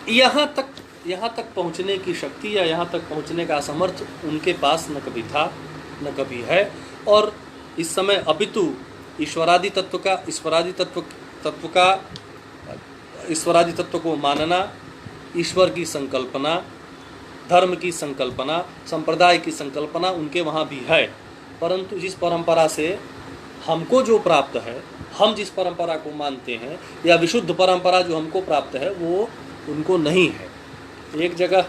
यहाँ तक पहुँचने की शक्ति या यहाँ तक पहुँचने का समर्थ उनके पास न कभी था न कभी है। और इस समय अपितु ईश्वरादि तत्व को मानना, ईश्वर की संकल्पना, धर्म की संकल्पना, संप्रदाय की संकल्पना उनके वहाँ भी है, परंतु जिस परंपरा से हमको जो प्राप्त है, हम जिस परंपरा को मानते हैं या विशुद्ध परंपरा जो हमको प्राप्त है वो उनको नहीं है। एक जगह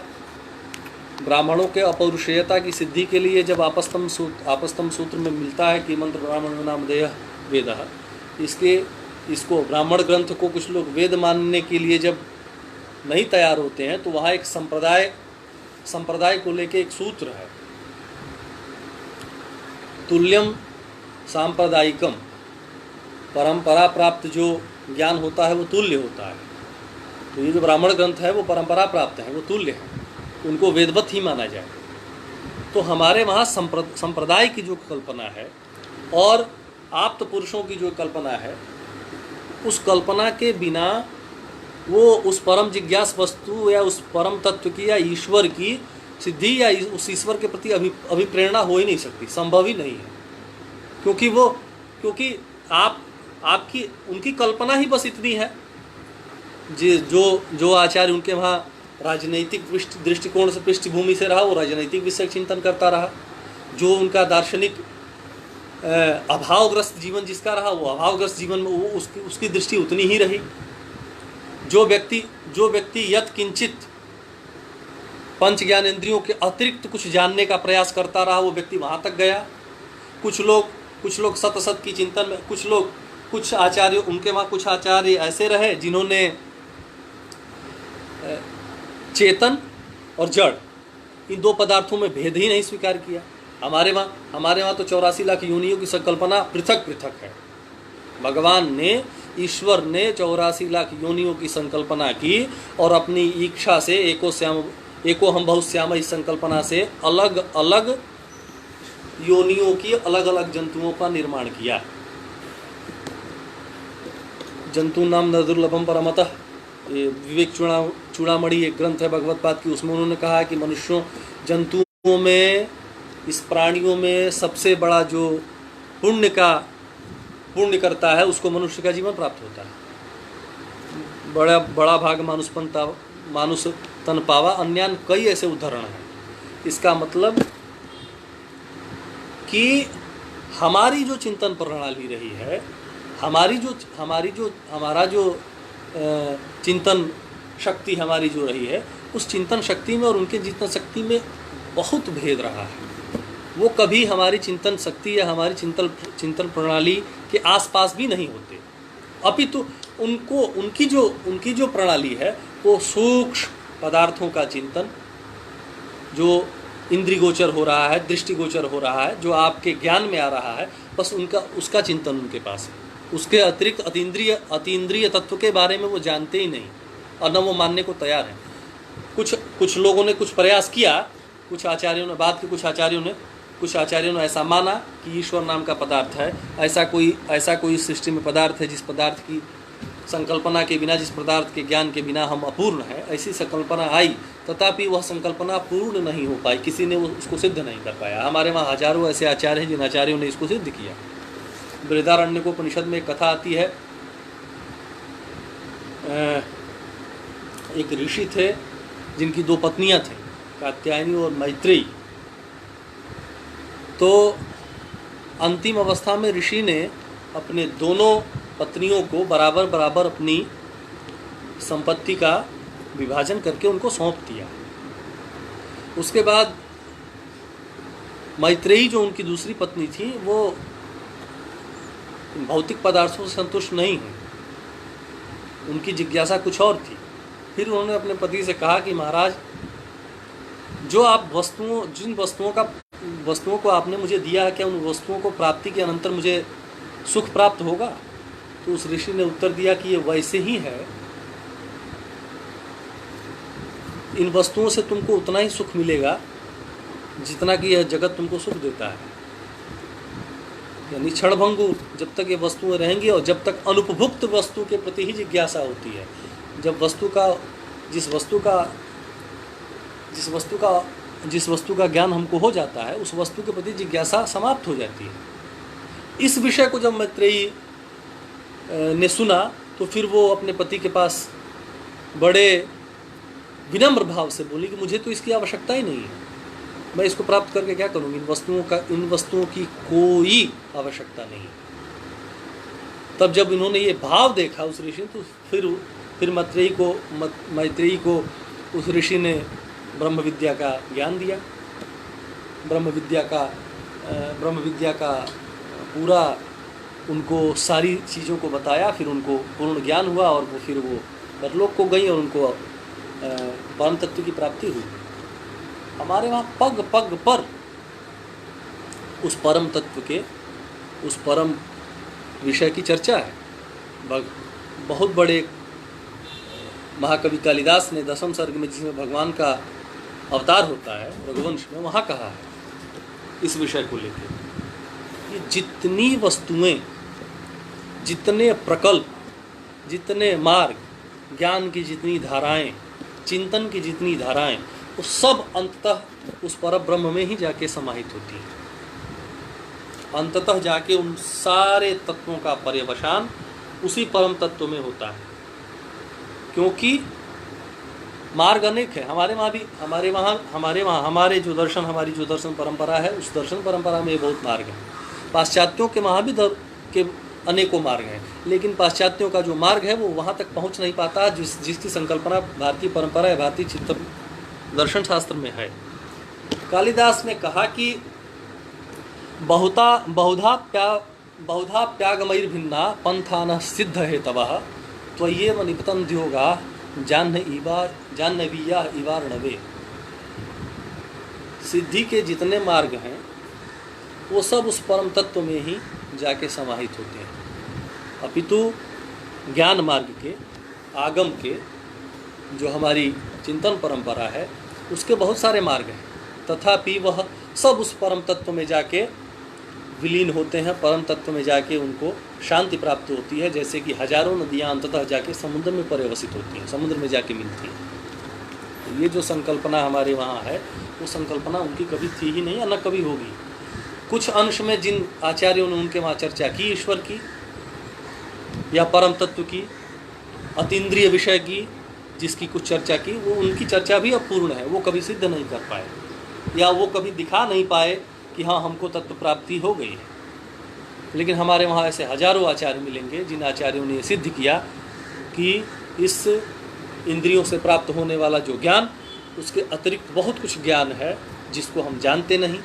ब्राह्मणों के अपौरुषेयता की सिद्धि के लिए जब आपस्तम सूत्र में मिलता है कि मंत्र ब्राह्मण नामधेय वेदः, इसको ब्राह्मण ग्रंथ को कुछ लोग वेद मानने के लिए जब नहीं तैयार होते हैं तो वहाँ एक संप्रदाय को लेके एक सूत्र है, तुल्यम सांप्रदायिकम, परंपरा प्राप्त जो ज्ञान होता है वो तुल्य होता है। तो ये जो ब्राह्मण ग्रंथ है वो परंपरा प्राप्त है, वो तुल्य है, उनको वेदवत ही माना जाए। तो हमारे वहाँ संप्रदाय की जो कल्पना है और आप्त पुरुषों की जो कल्पना है, उस कल्पना के बिना वो उस परम जिज्ञास वस्तु या उस परम तत्व की या ईश्वर की सिद्धि या उस ईश्वर के प्रति अभिप्रेरणा हो ही नहीं सकती, संभव ही नहीं है। क्योंकि आपकी उनकी कल्पना ही बस इतनी है। जो आचार्य उनके वहाँ राजनैतिक दृष्टिकोण से पृष्ठभूमि से रहा, वो राजनैतिक विषय चिंतन करता रहा। जो उनका दार्शनिक अभावग्रस्त जीवन जिसका रहा, वो अभावग्रस्त जीवन में वो उसकी दृष्टि उतनी ही रही। जो व्यक्ति यत् किंचित पंच ज्ञानेंद्रियों के अतिरिक्त कुछ जानने का प्रयास करता रहा, वो व्यक्ति वहाँ तक गया। कुछ लोग सत की चिंतन में, कुछ आचार्य उनके वहाँ कुछ आचार्य ऐसे रहे जिन्होंने चेतन और जड़ इन दो पदार्थों में भेद ही नहीं स्वीकार किया। हमारे वहाँ तो 84 लाख योनियों की संकल्पना पृथक पृथक है। भगवान ने, ईश्वर ने 84 लाख योनियों की संकल्पना की और अपनी इच्छा से एको हम बहुश्याम इस संकल्पना से अलग अलग योनियों की अलग अलग जंतुओं का निर्माण किया। जंतु नाम न दुर्लभम परमतः, ये विवेक चूड़ामणि एक ग्रंथ है भगवत पाद की, उसमें उन्होंने कहा कि मनुष्यों, जंतुओं में, इस प्राणियों में सबसे बड़ा जो पुण्य करता है उसको मनुष्य का जीवन प्राप्त होता है। बड़ा भाग मानुष तन पावा, अन्यान कई ऐसे उदाहरण हैं। इसका मतलब कि हमारी जो चिंतन प्रणाली रही है, हमारा जो चिंतन शक्ति हमारी जो रही है, उस चिंतन शक्ति में और उनके चिंतन शक्ति में बहुत भेद रहा है। वो कभी हमारी चिंतन शक्ति या हमारी चिंतन प्रणाली के आसपास भी नहीं होते। अपितु उनकी जो प्रणाली है वो सूक्ष्म पदार्थों का चिंतन, जो इंद्रिगोचर हो रहा है, दृष्टिगोचर हो रहा है, जो आपके ज्ञान में आ रहा है, बस उसका चिंतन उनके पास है। उसके अतिरिक्त अतीन्द्रिय तत्व के बारे में वो जानते ही नहीं और न वो मानने को तैयार है। कुछ लोगों ने कुछ प्रयास किया, कुछ आचार्यों ने कुछ आचार्यों ने ऐसा माना कि ईश्वर नाम का पदार्थ है, ऐसा कोई सृष्टि में पदार्थ है जिस पदार्थ की संकल्पना के बिना, जिस पदार्थ के ज्ञान के बिना हम अपूर्ण हैं, ऐसी संकल्पना आई, तथापि वह संकल्पना पूर्ण नहीं हो पाई, किसी ने उसको सिद्ध नहीं कर पाया। हमारे वहाँ हजारों ऐसे आचार्य हैं जिन आचार्यों ने इसको सिद्ध किया। बृहदारण्यकोपनिषद में एक कथा आती है, एक ऋषि थे जिनकी 2 पत्नियां थीं, कात्यायनी और मैत्रेयी। तो अंतिम अवस्था में ऋषि ने अपने दोनों पत्नियों को बराबर बराबर अपनी संपत्ति का विभाजन करके उनको सौंप दिया। उसके बाद मैत्रेयी जो उनकी दूसरी पत्नी थी, वो भौतिक पदार्थों से संतुष्ट नहीं हुई, उनकी जिज्ञासा कुछ और थी। फिर उन्होंने अपने पति से कहा कि महाराज, जो आप जिन वस्तुओं को आपने मुझे दिया है, क्या उन वस्तुओं को प्राप्ति के अनंतर मुझे सुख प्राप्त होगा? तो उस ऋषि ने उत्तर दिया कि ये वैसे ही है, इन वस्तुओं से तुमको उतना ही सुख मिलेगा जितना कि यह जगत तुमको सुख देता है। यानी क्षणभंगुर जब तक ये वस्तुएं रहेंगी और जब तक अनुपभुक्त वस्तु के प्रति ही जिज्ञासा होती है, जब जिस वस्तु का ज्ञान हमको हो जाता है, उस वस्तु के प्रति जिज्ञासा समाप्त हो जाती है। इस विषय को जब मैत्रेयी ने सुना तो फिर वो अपने पति के पास बड़े विनम्र भाव से बोली कि मुझे तो इसकी आवश्यकता ही नहीं है, मैं इसको प्राप्त करके क्या करूँगी, इन वस्तुओं की कोई आवश्यकता नहीं। तब जब इन्होंने ये भाव देखा उस ऋषि, तो फिर मैत्रेयी को उस ऋषि ने ब्रह्म विद्या का ज्ञान दिया। ब्रह्म विद्या का पूरा उनको सारी चीज़ों को बताया, फिर उनको पूर्ण ज्ञान हुआ और फिर वो परलोक को गई और उनको परम तत्व की प्राप्ति हुई। हमारे वहाँ पग पग पर उस परम तत्व के, उस परम विषय की चर्चा है। बहुत बड़े महाकवि कालिदास ने 10वें सर्ग में, जिसमें भगवान का अवतार होता है रघुवंश में, वहाँ कहा है इस विषय को लेकर कि जितनी वस्तुएं, जितने प्रकल्प, जितने मार्ग, ज्ञान की जितनी धाराएं, चिंतन की जितनी धाराएं, वो सब अंततः उस पर ब्रह्म में ही जाके समाहित होती हैं। अंततः जाके उन सारे तत्वों का पर्यवसान उसी परम तत्व में होता है। क्योंकि मार्ग अनेक है। हमारी जो दर्शन परंपरा है, उस दर्शन परंपरा में बहुत मार्ग है। पाश्चात्यों के वहाँ भी के अनेकों मार्ग हैं, लेकिन पाश्चात्यों का जो मार्ग है वो वहाँ तक पहुँच नहीं पाता जिसकी संकल्पना भारतीय परंपरा या भारतीय चित्त दर्शन शास्त्र में है। कालिदास ने कहा कि बहुधा प्यागमैर्भिन्ना पंथान सिद्ध हेतवः त्वय्येव निपतन्ति योगा जाह्नवीया इवार्णवे। सिद्धि के जितने मार्ग हैं वो सब उस परम तत्व में ही जाके समाहित होते हैं। अपितु ज्ञान मार्ग के, आगम के, जो हमारी चिंतन परंपरा है, उसके बहुत सारे मार्ग हैं, तथापि वह सब उस परम तत्व में जाके विलीन होते हैं। परम तत्व में जाके उनको शांति प्राप्त होती है, जैसे कि हजारों नदियाँ अंततः जाके समुद्र में पर्यवसित होती हैं, समुद्र में जाके मिलती हैं। तो ये जो संकल्पना हमारे वहाँ है, वो संकल्पना उनकी कभी थी ही नहीं और न कभी होगी। कुछ अंश में जिन आचार्यों ने उनके वहाँ चर्चा की ईश्वर की या परम तत्व की, अतीन्द्रिय विषय की, जिसकी कुछ चर्चा की, वो उनकी चर्चा भी अपूर्ण है, वो कभी सिद्ध नहीं कर पाए या वो कभी दिखा नहीं पाए कि हाँ हमको तत्व प्राप्ति हो गई है। लेकिन हमारे वहाँ ऐसे हजारों आचार्य मिलेंगे जिन आचार्यों ने सिद्ध किया कि इस इंद्रियों से प्राप्त होने वाला जो ज्ञान, उसके अतिरिक्त बहुत कुछ ज्ञान है जिसको हम जानते नहीं,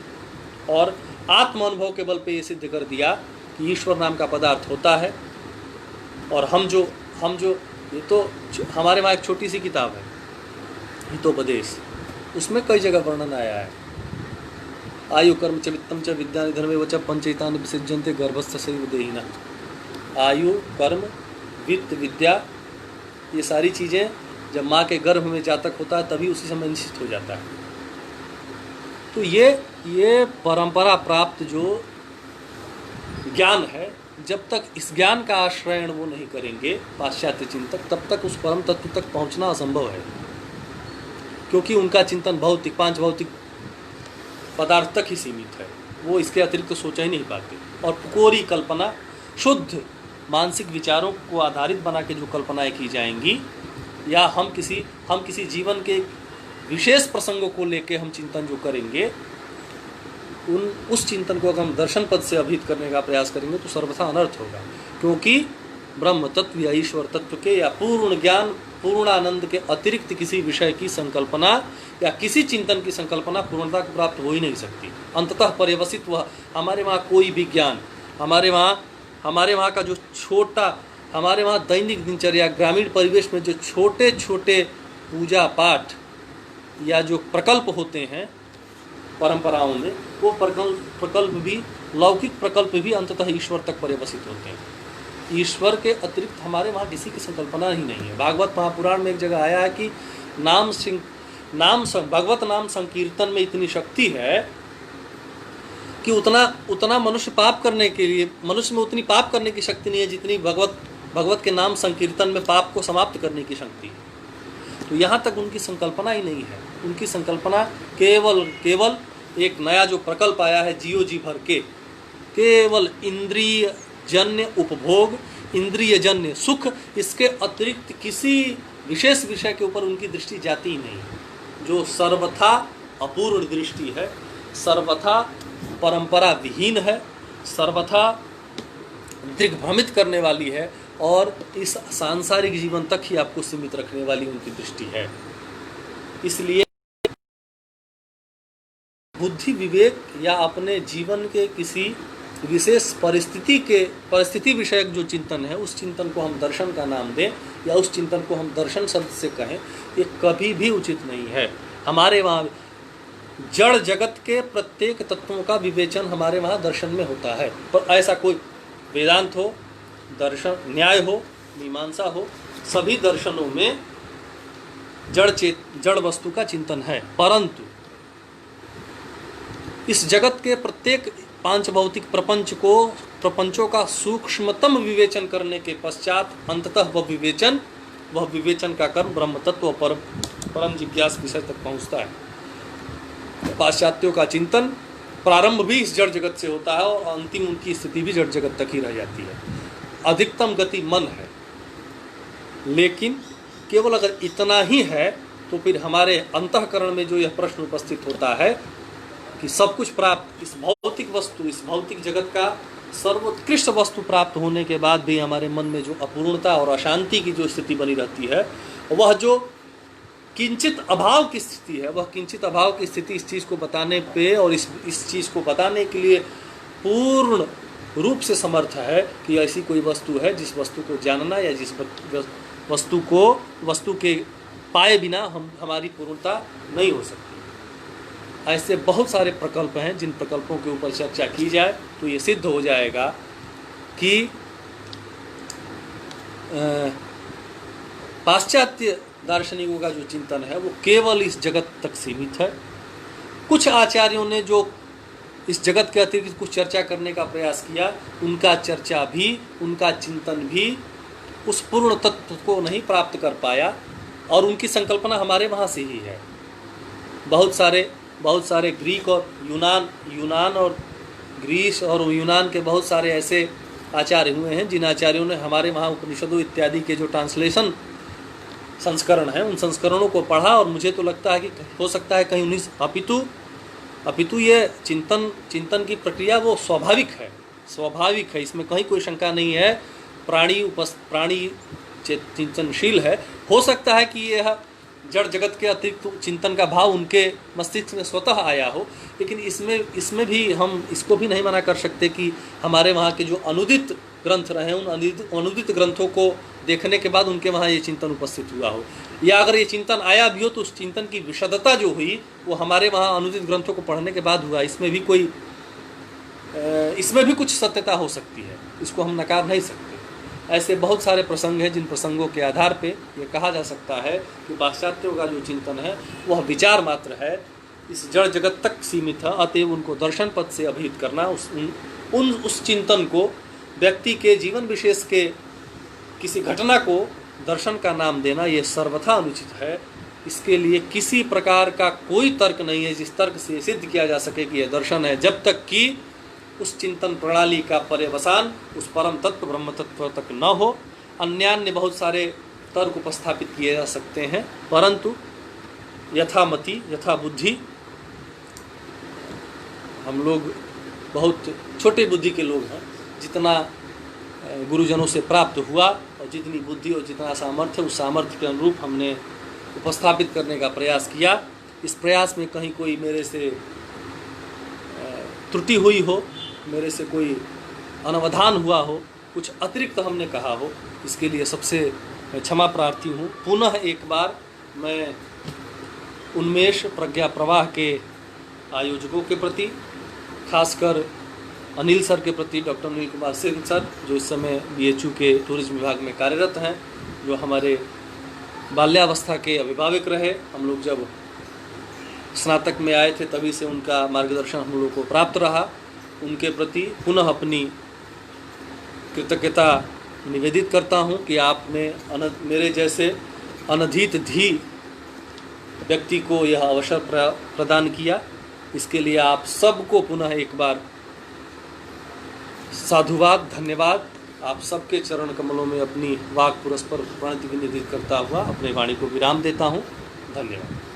और आत्म अनुभव के बल पे ये सिद्ध कर दिया कि ईश्वर नाम का पदार्थ होता है। और हम जो ये तो हमारे वहाँ एक छोटी सी किताब है हितोपदेश, उसमें कई जगह वर्णन आया है। आयु कर्म च वित्तम च विद्या धर्मे वच पंचैतानि विसर्जन्ते गर्भस्थ शैव देहिना। आयु, कर्म, वित्त, विद्या, ये सारी चीज़ें जब माँ के गर्भ में जातक होता है तभी उसी समय निश्चित हो जाता है। तो ये परंपरा प्राप्त जो ज्ञान है, जब तक इस ज्ञान का आश्रयण वो नहीं करेंगे पाश्चात्य चिंतक, तब तक उस परम तत्व तक पहुंचना असंभव है, क्योंकि उनका चिंतन भौतिक, पांच भौतिक पदार्थ तक ही सीमित है। वो इसके अतिरिक्त तो सोच ही नहीं पाते। और कोरी कल्पना, शुद्ध मानसिक विचारों को आधारित बना के जो कल्पनाएं की जाएंगी, या हम किसी जीवन के विशेष प्रसंगों को लेके हम चिंतन जो करेंगे, उस चिंतन को अगर हम दर्शन पद से अभिहित करने का प्रयास करेंगे तो सर्वथा अनर्थ होगा, क्योंकि ब्रह्म तत्व या ईश्वर तत्व के या पूर्ण ज्ञान, पूर्ण आनंद के अतिरिक्त किसी विषय की संकल्पना या किसी चिंतन की संकल्पना पूर्णता को प्राप्त हो ही नहीं सकती। अंततः पर्यवसित वह हमारे वहाँ कोई भी ज्ञान, हमारे वहाँ का जो छोटा, हमारे वहाँ दैनिक दिनचर्या, ग्रामीण परिवेश में जो छोटे छोटे पूजा पाठ या जो प्रकल्प होते हैं परंपराओं में, वो प्रकल्प भी, लौकिक प्रकल्प भी अंततः ईश्वर तक पर्यवसित होते हैं। ईश्वर के अतिरिक्त हमारे वहाँ किसी की संकल्पना ही नहीं है। भागवत महापुराण में एक जगह आया है कि भगवत नाम संकीर्तन में इतनी शक्ति है कि उतना मनुष्य पाप करने के लिए, मनुष्य में उतनी पाप करने की शक्ति नहीं है जितनी भगवत के नाम संकीर्तन में पाप को समाप्त करने की शक्ति है। तो यहाँ तक उनकी संकल्पना ही नहीं है। उनकी संकल्पना केवल एक नया जो प्रकल्प आया है जियो जी भर के, केवल इंद्रिय जन्य उपभोग, इंद्रिय जन्य सुख, इसके अतिरिक्त किसी विशेष विषय के ऊपर उनकी दृष्टि जाती ही नहीं है, जो सर्वथा अपूर्ण दृष्टि है, सर्वथा परंपरा विहीन है, सर्वथा दिग्भ्रमित करने वाली है, और इस सांसारिक जीवन तक ही आपको सीमित रखने वाली उनकी दृष्टि है। इसलिए बुद्धि विवेक या अपने जीवन के किसी विशेष परिस्थिति विषयक जो चिंतन है, उस चिंतन को हम दर्शन का नाम दें या उस चिंतन को हम दर्शन शब्द से कहें, ये कभी भी उचित नहीं है। हमारे वहाँ जड़ जगत के प्रत्येक तत्वों का विवेचन हमारे वहाँ दर्शन में होता है, पर ऐसा कोई वेदांत हो, दर्शन, न्याय हो, मीमांसा हो, सभी दर्शनों में जड़ वस्तु का चिंतन है। परंतु इस जगत के प्रत्येक पांच भौतिक प्रपंचों का सूक्ष्मतम विवेचन करने के पश्चात अंततः वह विवेचन का कर्म ब्रह्म तत्व और परम जिज्ञास विषय तक पहुंचता है। पाश्चात्यों का चिंतन प्रारंभ भी इस जड़ जगत से होता है और अंतिम उनकी स्थिति भी जड़ जगत तक ही रह जाती है। अधिकतम गति मन है, लेकिन केवल अगर इतना ही है तो फिर हमारे अंतःकरण में जो यह प्रश्न उपस्थित होता है कि सब कुछ प्राप्त, इस भौतिक जगत का सर्वोत्कृष्ट वस्तु प्राप्त होने के बाद भी हमारे मन में जो अपूर्णता और अशांति की जो स्थिति बनी रहती है, वह जो किंचित अभाव की स्थिति है, वह किंचित अभाव की स्थिति इस चीज़ को बताने पे और इस चीज़ को बताने के लिए पूर्ण रूप से समर्थ है कि ऐसी कोई वस्तु है जिस वस्तु को जानना या जिस वस्तु के पाए बिना हमारी पूर्णता नहीं हो सकती। ऐसे बहुत सारे प्रकल्प हैं जिन प्रकल्पों के ऊपर चर्चा की जाए तो ये सिद्ध हो जाएगा कि पाश्चात्य दार्शनिकों का जो चिंतन है वो केवल इस जगत तक सीमित है। कुछ आचार्यों ने जो इस जगत के अतिरिक्त कुछ चर्चा करने का प्रयास किया, उनका चर्चा भी, उनका चिंतन भी उस पूर्ण तत्व को नहीं प्राप्त कर पाया और उनकी संकल्पना हमारे वहाँ से ही है। बहुत सारे ग्रीक और यूनान और ग्रीस और यूनान के बहुत सारे ऐसे आचार्य हुए हैं जिन आचार्यों ने हमारे वहाँ उपनिषदों इत्यादि के जो ट्रांसलेशन संस्करण हैं उन संस्करणों को पढ़ा और मुझे तो लगता है कि हो सकता है कहीं 19 अपितु ये चिंतन की प्रक्रिया वो स्वाभाविक है, इसमें कहीं कोई शंका नहीं है। प्राणी चिंतनशील है। हो सकता है कि यह जड़ जगत के अतिरिक्त चिंतन का भाव उनके मस्तिष्क में स्वतः आया हो, लेकिन इसमें भी हम इसको भी नहीं मना कर सकते कि हमारे वहाँ के जो अनुदित ग्रंथ रहे उन अनुदित ग्रंथों को देखने के बाद उनके वहाँ ये चिंतन उपस्थित हुआ हो, या अगर ये चिंतन आया भी हो तो उस चिंतन की विशदता जो हुई वो हमारे वहाँ अनुदित ग्रंथों को पढ़ने के बाद हुआ। इसमें भी कुछ सत्यता हो सकती है, इसको हम नकार नहीं सकते। ऐसे बहुत सारे प्रसंग हैं जिन प्रसंगों के आधार पे ये कहा जा सकता है कि पाश्चात्यों का जो चिंतन है वह विचार मात्र है, इस जड़ जगत तक सीमित है, अतएव उनको दर्शन पद से अभिहित करना, उस चिंतन को, व्यक्ति के जीवन विशेष के किसी घटना को दर्शन का नाम देना ये सर्वथा अनुचित है। इसके लिए किसी प्रकार का कोई तर्क नहीं है जिस तर्क से सिद्ध किया जा सके कि यह दर्शन है, जब तक कि उस चिंतन प्रणाली का पर्यवसान उस परम तत्व ब्रह्म तत्व तक न हो। अन्यान्य बहुत सारे तर्क उपस्थापित किए जा सकते हैं, परंतु यथामति यथा बुद्धि, हम लोग बहुत छोटे बुद्धि के लोग हैं, जितना गुरुजनों से प्राप्त हुआ और जितनी बुद्धि और जितना सामर्थ्य, उस सामर्थ्य के अनुरूप हमने उपस्थापित करने का प्रयास किया। इस प्रयास में कहीं कोई मेरे से त्रुटि हुई हो, मेरे से कोई अनवधान हुआ हो, कुछ अतिरिक्त हमने कहा हो, इसके लिए सबसे क्षमा प्रार्थी हूँ। पुनः एक बार मैं उन्मेष प्रज्ञा प्रवाह के आयोजकों के प्रति, खासकर अनिल सर के प्रति, डॉक्टर अनिल कुमार सिंह सर जो इस समय BHU के टूरिज्म विभाग में कार्यरत हैं, जो हमारे बाल्यावस्था के अभिभावक रहे, हम लोग जब स्नातक में आए थे तभी से उनका मार्गदर्शन हम लोगों को प्राप्त रहा, उनके प्रति पुनः अपनी कृतज्ञता निवेदित करता हूं कि आपने मेरे जैसे अनधीत धी व्यक्ति को यह अवसर प्रदान किया। इसके लिए आप सबको पुनः एक बार साधुवाद, धन्यवाद। आप सबके चरण कमलों में अपनी वाक पुरस्पर प्रणति विनिधित करता हुआ अपने वाणी को विराम देता हूँ। धन्यवाद।